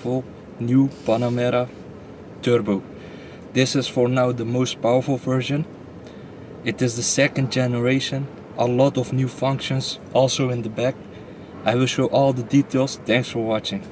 powerful new Panamera Turbo. This is for now the most powerful version. It is the second generation, a lot of new functions also in the back. I will show all the details. Thanks for watching.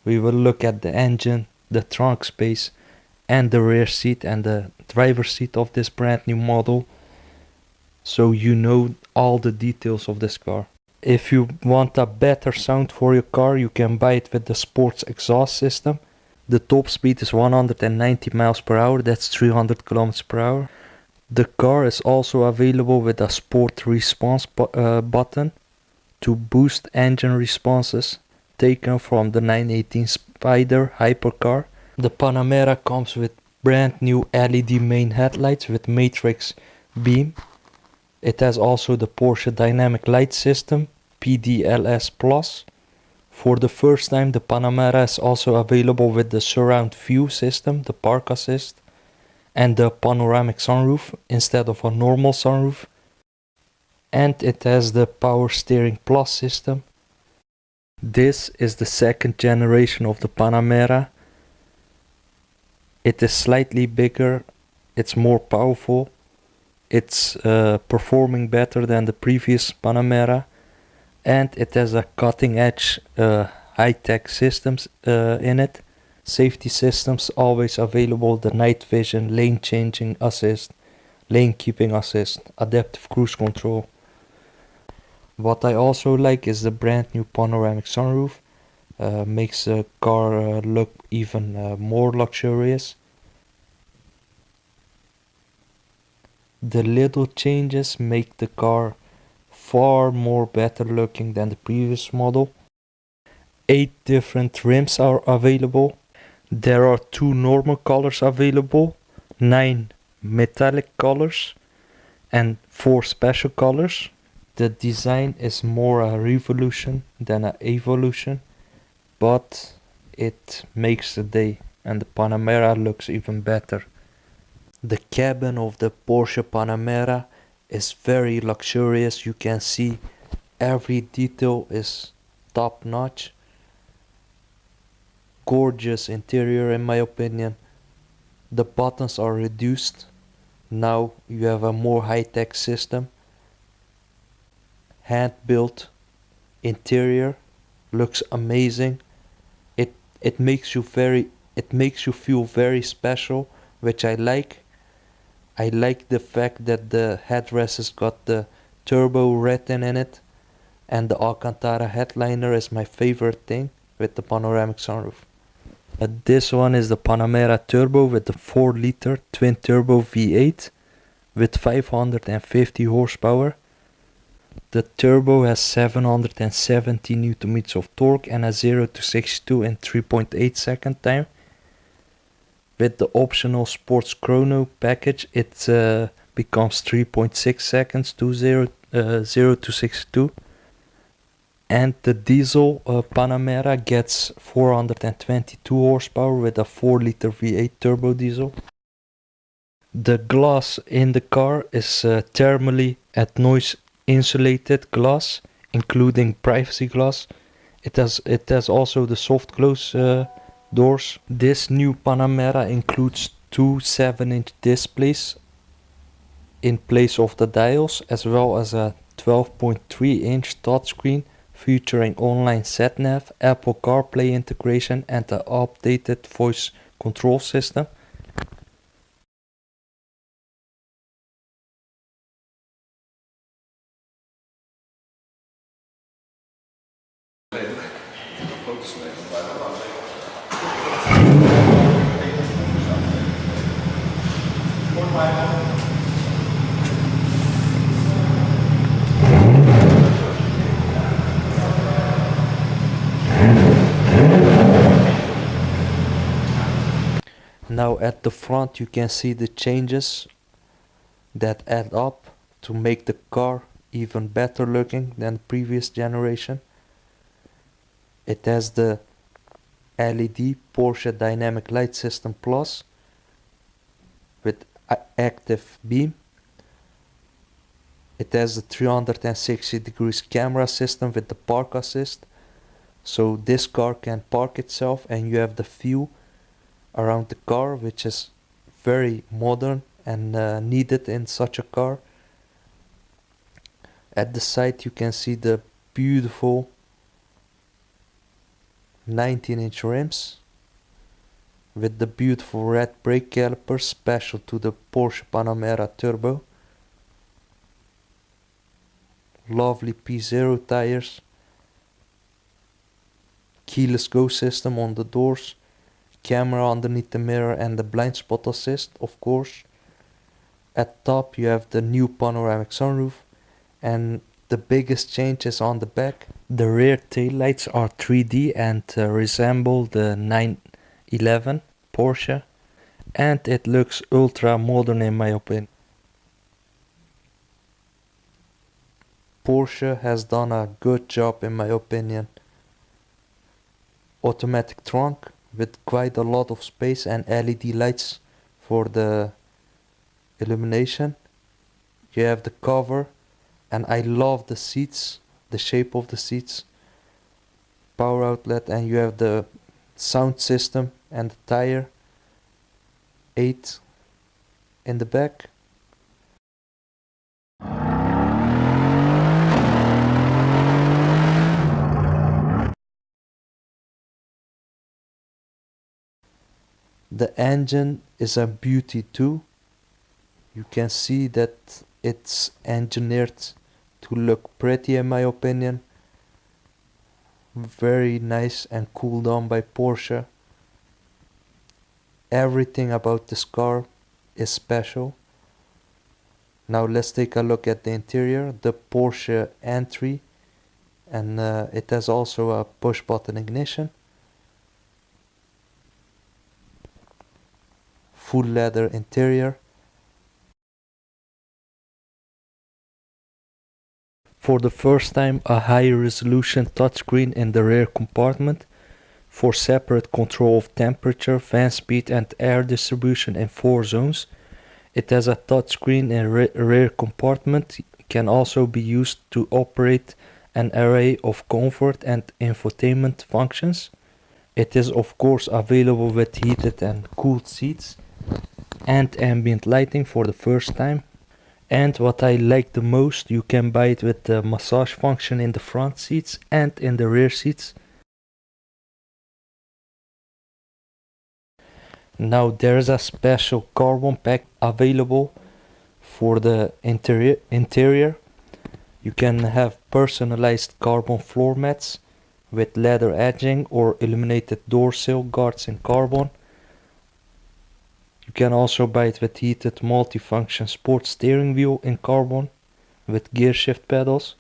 We will look at the engine, the trunk space, and the rear seat and the driver's seat of this brand new model, so you know all the details of this car. If you want a better sound for your car, you can buy it with the sports exhaust system. The top speed is 190 miles per hour, that's 300 kilometers per hour. The car is also available with a sport response button to boost engine responses, taken from the 918 Spider hypercar. The Panamera comes with brand new LED main headlights with matrix beam. It has also the Porsche dynamic light system, PDLS Plus. For the first time, the Panamera is also available with the surround view system, the park assist, and the panoramic sunroof instead of a normal sunroof. And it has the power steering plus system. This is the second generation of the Panamera. It is slightly bigger, it's more powerful, it's performing better than the previous Panamera, and it has a cutting edge high-tech systems in it. Safety systems always available, the night vision, lane changing assist, lane keeping assist, adaptive cruise control. What I also like is the brand new panoramic sunroof. Makes the car look even more luxurious. The little changes make the car far more better looking than the previous model. 8 different rims are available. There are 2 normal colors available, 9 metallic colors, and 4 special colors. The design is more a revolution than an evolution, but it makes the day, and the Panamera looks even better. The cabin of the Porsche Panamera is very luxurious. You can see every detail is top notch. Gorgeous interior in my opinion. The buttons are reduced. Now you have a more high-tech system. Hand-built interior looks amazing. It makes you feel very special, which I like. I like the fact that the headrest has got the turbo written in it, and the Alcantara headliner is my favorite thing with the panoramic sunroof. This one is the Panamera Turbo with the 4-liter twin turbo V8 with 550 horsepower. The turbo has 770 Nm of torque and a 0 to 62 in 3.8 second time. With the optional sports chrono package, it becomes 3.6 seconds to 0 to 62. And the diesel Panamera gets 422 horsepower with a 4-liter V8 turbo diesel. The glass in the car is thermally and noise insulated glass, including privacy glass. It has also the soft close doors. This new Panamera includes 2 7-inch displays in place of the dials, as well as a 12.3-inch touchscreen featuring online sat-nav, Apple CarPlay integration, and the updated voice control system. Now at the front you can see the changes that add up to make the car even better looking than the previous generation. It has the LED Porsche Dynamic Light System Plus with active beam. It has the 360 degrees camera system with the park assist. So this car can park itself and you have the view around the car, which is very modern and needed in such a car. At the side you can see the beautiful 19-inch rims with the beautiful red brake calipers special to the Porsche Panamera Turbo. Lovely P0 tires. Keyless go system on the doors. Camera underneath the mirror and the blind spot assist, of course. At top you have the new panoramic sunroof, and the biggest change is on the back. The rear taillights are 3D and resemble the 911 Porsche, and it looks ultra modern in my opinion. Porsche has done a good job in my opinion. Automatic trunk with quite a lot of space and LED lights for the illumination. You have the cover, and I love the seats, the shape of the seats. Power outlet, and you have the sound system and the tire 8 in the back. The engine is a beauty too. You can see that it's engineered to look pretty in my opinion. Very nice and cool down by Porsche. Everything about this car is special. Now let's take a look at the interior. The Porsche entry, and it has also a push button ignition. Full leather interior. For the first time, a high resolution touchscreen in the rear compartment for separate control of temperature, fan speed and air distribution in 4 zones. It has a touchscreen in rear compartment, can also be used to operate an array of comfort and infotainment functions. It is of course available with heated and cooled seats and ambient lighting for the first time. And what I like the most, you can buy it with the massage function in the front seats and in the rear seats. Now there's a special carbon pack available for the interior. You can have personalized carbon floor mats with leather edging or illuminated door sill guards in carbon. You can also buy it with heated multifunction sport steering wheel in carbon with gear shift pedals.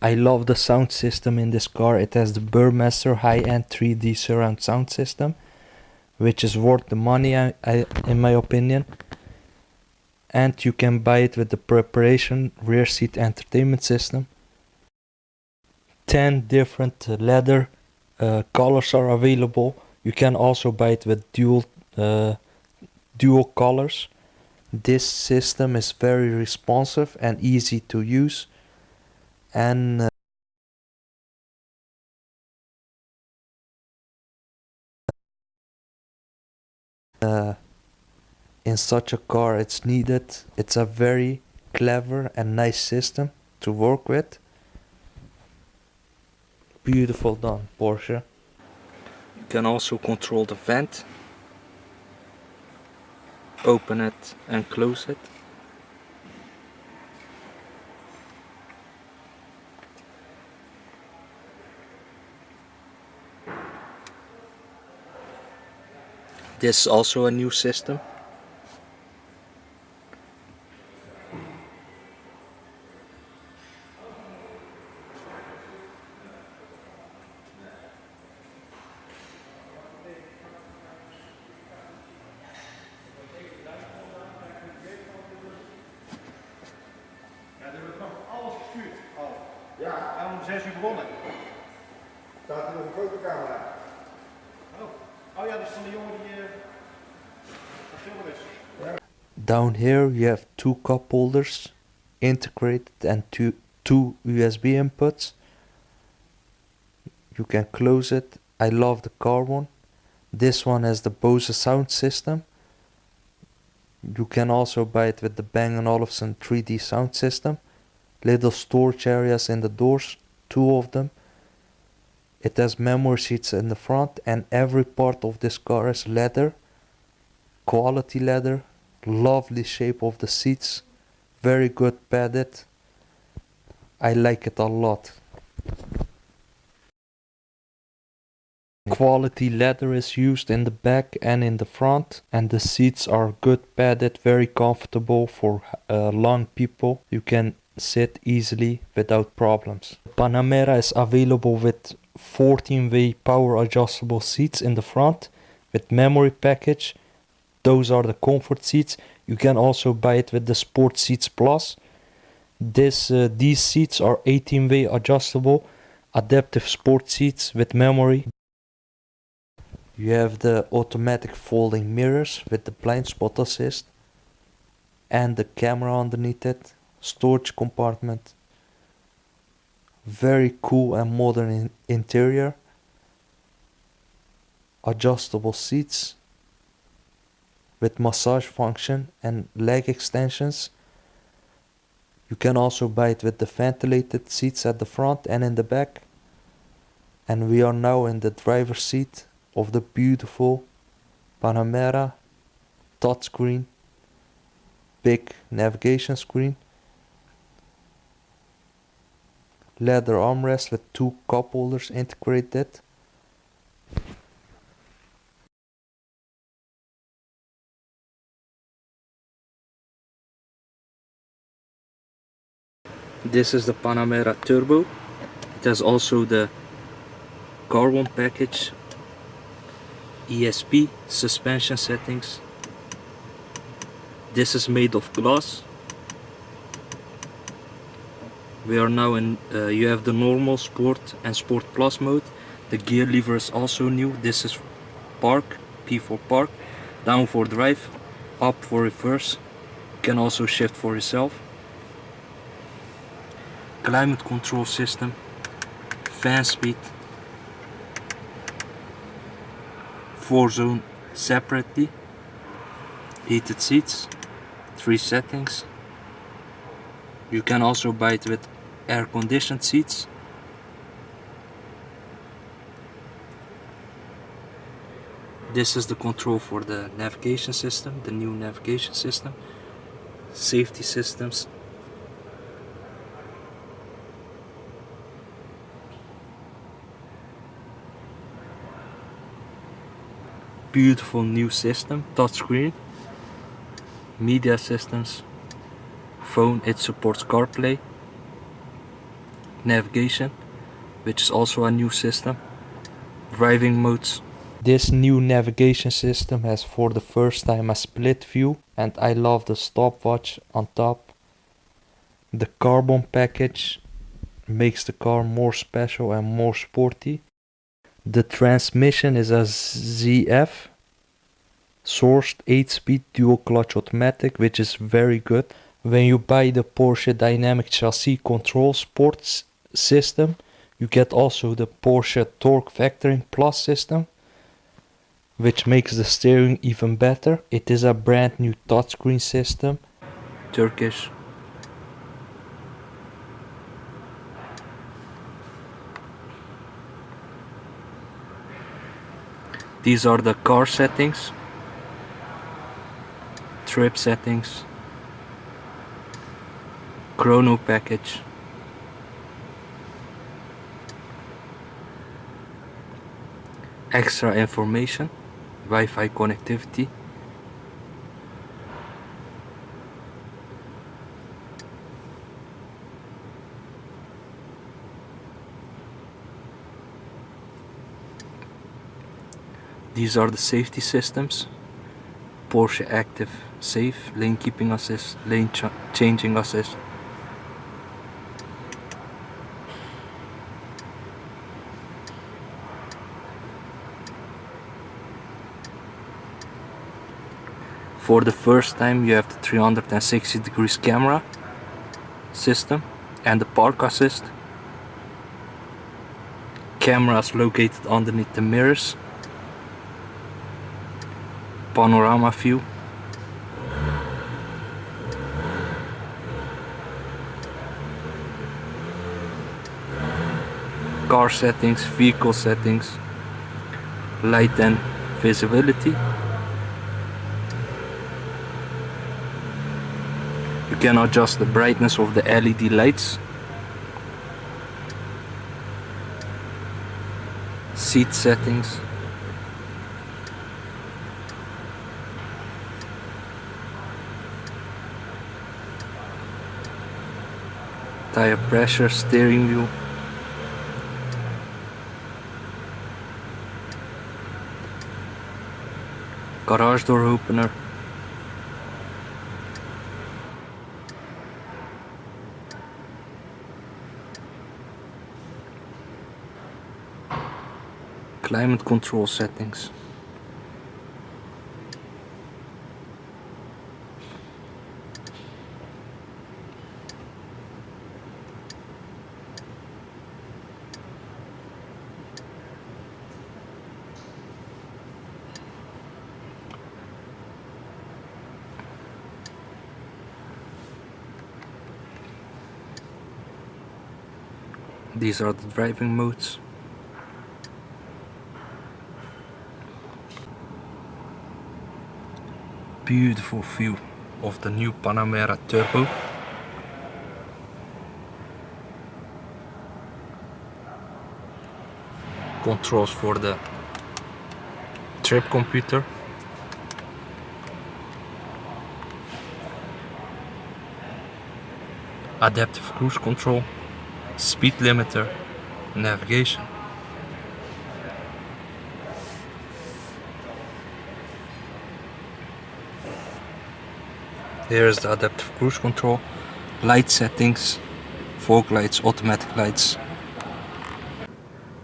I love the sound system in this car. It has the Burmester high-end 3D surround sound system, which is worth the money in my opinion. And you can buy it with the preparation rear seat entertainment system. 10 different leather colors are available. You can also buy it with dual colors. This system is very responsive and easy to use, and in such a car it's needed. It's a very clever and nice system to work with. Beautiful done, Porsche. You can also control the vent, open it and close it. This is also a new system. begonnen. Staat hier nog een fotocamera? Oh ja, dat is van de jongen die aan filmen is. Down here you have two cup holders integrated and two USB inputs. You can close it. I love the car one. This one has the Bose sound system. You can also buy it with the Bang & Olufsen 3D sound system. Little storage areas in the doors, two of them. It has memory seats in the front, and every part of this car is leather. Quality leather. Lovely shape of the seats. Very good padded. I like it a lot. Quality leather is used in the back and in the front, and the seats are good padded, very comfortable for long people. You can sit easily without problems. Panamera is available with 14-way power adjustable seats in the front with memory package. Those are the comfort seats. You can also buy it with the Sport Seats Plus. These seats are 18-way adjustable adaptive sport seats with memory. You have the automatic folding mirrors with the blind spot assist and the camera underneath it, storage compartment. Very cool and modern interior. Adjustable seats with massage function and leg extensions. You can also buy it with the ventilated seats at the front and in the back. And we are now in the driver's seat of the beautiful Panamera touchscreen, big navigation screen, leather armrest with two cup holders integrated. This is the Panamera Turbo. It has also the carbon package, ESP, suspension settings. This is made of glass. We are now in, you have the normal, sport and sport plus mode. The gear lever is also new. This is park, P for park, down for drive, up for reverse. You can also shift for yourself. Climate control system, fan speed, 4-zone separately, heated seats, 3 settings. You can also buy it with air conditioned seats. This is the control for the navigation system, the new navigation system, safety systems. Beautiful new system, touchscreen, media systems, phone, it supports CarPlay, navigation, which is also a new system, driving modes. This new navigation system has for the first time a split view, and I love the stopwatch on top. The carbon package makes the car more special and more sporty. The transmission is a ZF sourced 8-speed dual clutch automatic, which is very good. When you buy the Porsche Dynamic Chassis Control Sports system, you get also the Porsche Torque Vectoring Plus system, which makes the steering even better. It is a brand new touchscreen system. Turkish. These are the car settings, trip settings, chrono package, extra information, Wi-Fi connectivity, these are the safety systems, Porsche Active Safe, lane keeping assist, lane changing assist. For the first time you have the 360 degrees camera system and the park assist. Cameras located underneath the mirrors. Panorama view. Car settings, vehicle settings, light and visibility. You can adjust the brightness of the LED lights. Seat settings. Tire pressure, steering wheel. Garage door opener. Climate control settings. These are the driving modes. Beautiful view of the new Panamera Turbo. Controls for the trip computer. Adaptive cruise control. Speed limiter. Navigation. Here is the adaptive cruise control, light settings, fog lights, automatic lights,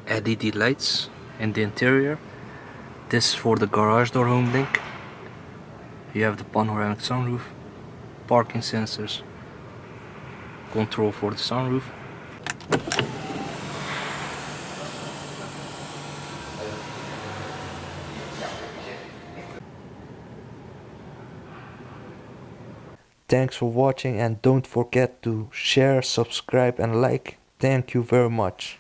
LED lights in the interior. This is for the garage door home link. You have the panoramic sunroof, parking sensors, control for the sunroof. Thanks for watching and don't forget to share, subscribe and like. Thank you very much.